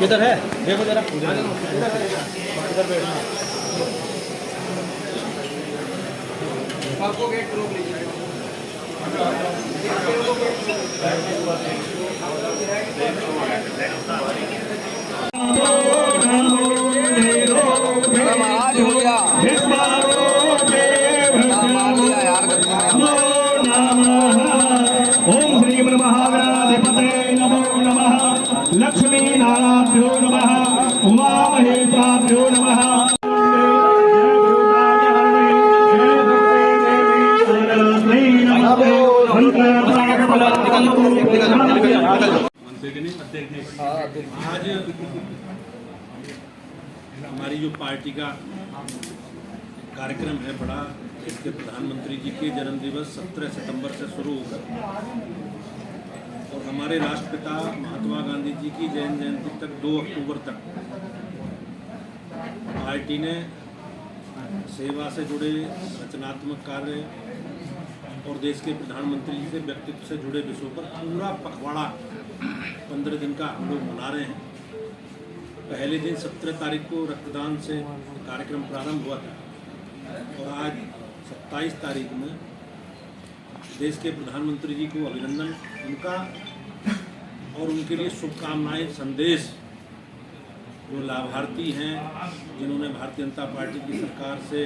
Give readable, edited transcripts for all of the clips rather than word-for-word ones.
किधर है देखो जरा इधर बैठना आपको गेट रोक लीजिए महाराज हो गया ओम श्री महागणाधिपते नमो नमः लक्ष्मी नारायणाभ्यो नमः उमा महेश्वराभ्यो नमः आज हमारी जो पार्टी का कार्यक्रम है बड़ा, इसके प्रधानमंत्री जी के जन्मदिवस 17 सितंबर से शुरू होकर और हमारे राष्ट्रपिता महात्मा गांधी जी की जयंती तक 2 अक्टूबर तक पार्टी ने सेवा से जुड़े रचनात्मक कार्य और देश के प्रधानमंत्री जी के व्यक्तित्व से जुड़े विषयों पर पूरा पखवाड़ा 15 दिन का हम लोग मना रहे हैं। पहले दिन 17 तारीख को रक्तदान से कार्यक्रम प्रारंभ हुआ था और आज 27 तारीख में देश के प्रधानमंत्री जी को अभिनंदन उनका और उनके लिए शुभकामनाएं संदेश जो लाभार्थी हैं जिन्होंने भारतीय जनता पार्टी की सरकार से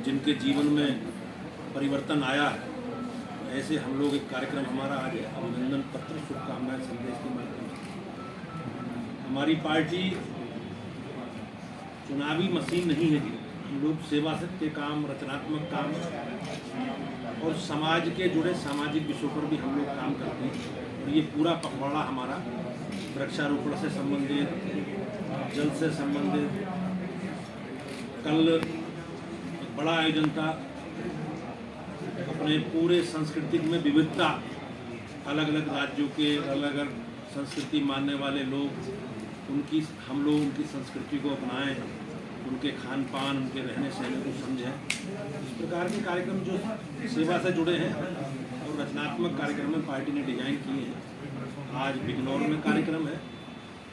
जिनके जीवन में परिवर्तन आया, ऐसे हम लोग एक कार्यक्रम हमारा आज अभिनंदन पत्र शुभकामनाएं संदेश के माध्यम से। हमारी पार्टी चुनावी मशीन नहीं है, हम लोग सेवा के काम, रचनात्मक काम और समाज के जुड़े सामाजिक विषयों पर भी हम लोग काम करते हैं। और ये पूरा पखवाड़ा हमारा वृक्षारोपण से संबंधित, जल से संबंधित, कल एक बड़ा आयोजन था अपने पूरे सांस्कृतिक में विविधता, अलग अलग राज्यों के अलग अलग संस्कृति मानने वाले लोग हम लोग उनकी संस्कृति को अपनाएं, उनके खान पान, उनके रहने सहने को समझें। इस प्रकार के कार्यक्रम जो सेवा से जुड़े हैं और रचनात्मक कार्यक्रम में पार्टी ने डिजाइन किए हैं। आज बिजनौर में कार्यक्रम है,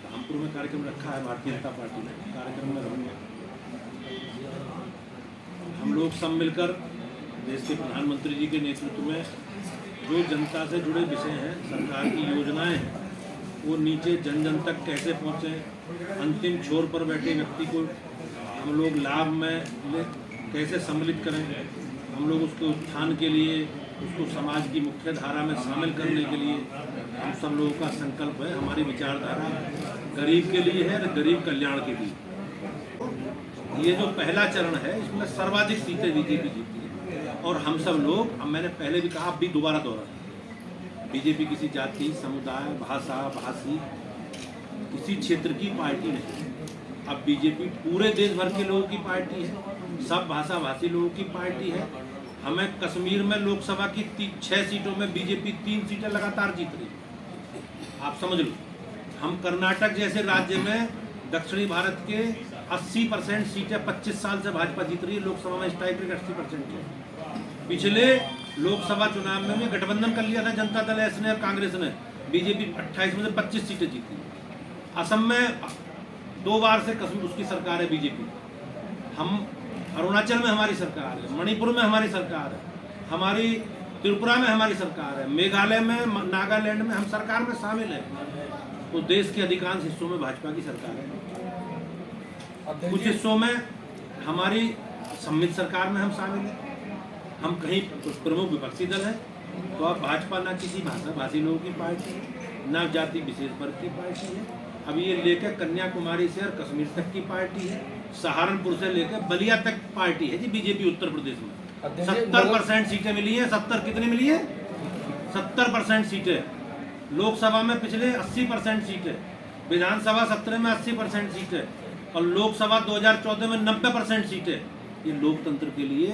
रामपुर में कार्यक्रम रखा है भारतीय जनता पार्टी ने, कार्यक्रम में रहूँगा। हम लोग सब मिलकर देश के प्रधानमंत्री जी के नेतृत्व में जो जनता से जुड़े विषय हैं, सरकार की योजनाएं हैं, वो नीचे जन जन तक कैसे पहुँचें, अंतिम छोर पर बैठे व्यक्ति को हम लोग लाभ में कैसे सम्मिलित करें, हम लोग उसके उत्थान के लिए, उसको समाज की मुख्य धारा में शामिल करने के लिए हम सब लोगों का संकल्प है। हमारी विचारधारा गरीब के लिए है, गरीब कल्याण के लिए। ये जो पहला चरण है, इसमें सर्वाधिक सीटें बीजेपी जीती है और हम सब लोग, अब मैंने पहले भी कहा, अब भी दोबारा दोहरा, बीजेपी किसी जाति, समुदाय, भाषा, भाषी, किसी क्षेत्र की पार्टी नहीं। अब बीजेपी पूरे देश भर के लोगों की पार्टी है, सब भाषा भाषी लोगों की पार्टी है। हमें कश्मीर में लोकसभा की 6 सीटों में बीजेपी 3 सीटें लगातार जीत रही है, आप समझ लो। हम कर्नाटक जैसे राज्य में दक्षिणी भारत के 80% सीटें 25 साल से भाजपा जीत रही है, लोकसभा में स्ट्राइक रेट 80% है। पिछले लोकसभा चुनाव में भी गठबंधन कर लिया था जनता दल एस ने और कांग्रेस ने, बीजेपी 28 में से 25 सीटें जीती। असम में 2 बार से उसकी सरकार है बीजेपी। हम अरुणाचल में हमारी सरकार है, मणिपुर में हमारी सरकार है, हमारी त्रिपुरा में हमारी सरकार है, मेघालय में, नागालैंड में हम सरकार में शामिल हैं। तो देश के अधिकांश हिस्सों में भाजपा की सरकार है, कुछ हिस्सों में हमारी सम्मिलित सरकार में हम शामिल हैं। हम कहीं प्रमुख विपक्षी दल है, तो अब भाजपा ना किसी भाषा भाषी लोगों की पार्टी है, ना जाति विशेष वर्ग की पार्टी है। अब ये लेकर कन्याकुमारी से और कश्मीर तक की पार्टी है, सहारनपुर से लेकर बलिया तक पार्टी है जी बीजेपी उत्तर प्रदेश में। 70% सीटें मिली हैं। 70 कितनी मिली है? 70% सीटें। लोकसभा में पिछले 80% सीटें, विधानसभा 17 में 80% सीटें और लोकसभा 2014 में 90% सीटें। ये लोकतंत्र के लिए,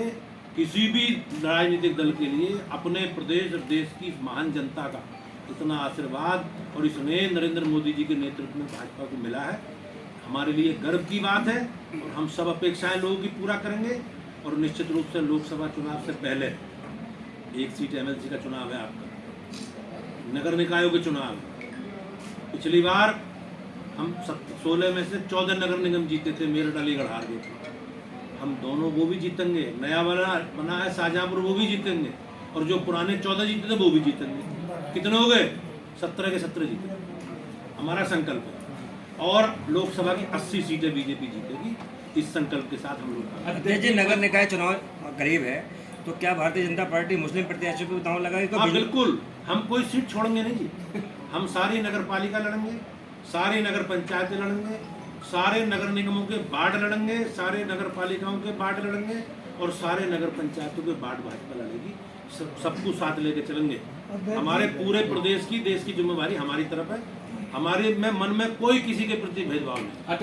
किसी भी राजनीतिक दल के लिए, अपने प्रदेश और देश की महान जनता का इतना आशीर्वाद और इसमें नरेंद्र मोदी जी के नेतृत्व में भाजपा को मिला है, हमारे लिए गर्व की बात है। और हम सब अपेक्षाएं लोगों की पूरा करेंगे। और निश्चित रूप से लोकसभा चुनाव से पहले 1 सीट एमएलसी का चुनाव है आपका, नगर निकायों के चुनाव, पिछली बार हम 16 में से 14 नगर निगम जीते थे, मेरठ अलीगढ़ हार गए थे। हम दोनों वो भी जीतेंगे, नया बना है शाहजहांपुर वो भी जीतेंगे, और जो पुराने 14 जीते थे वो भी जीतेंगे। कितने हो गए? 17 के 17 जीते। हमारा संकल्प है, और लोकसभा की 80 सीटें बीजेपी जीतेगी। इस संकल्प के साथ हम लोग अध्यक्ष जी, नगर निकाय चुनाव करीब है, तो क्या भारतीय जनता पार्टी मुस्लिम प्रत्याशियों को दांव लगाएगी? हाँ बिल्कुल, हम कोई सीट छोड़ेंगे नहीं जी। हम सारी नगर पालिका लड़ेंगे, सारी नगर पंचायतें लड़ेंगे, सारे नगर निगमों के वार्ड लड़ेंगे, सारे नगर पालिकाओं के वार्ड लड़ेंगे, और सारे नगर पंचायतों के वार्ड भाजपा लड़ेगी। सबको साथ लेके चलेंगे। हमारे पूरे प्रदेश की, देश की जिम्मेवारी हमारी तरफ है। हमारे मन में कोई किसी के प्रति भेदभाव नहीं।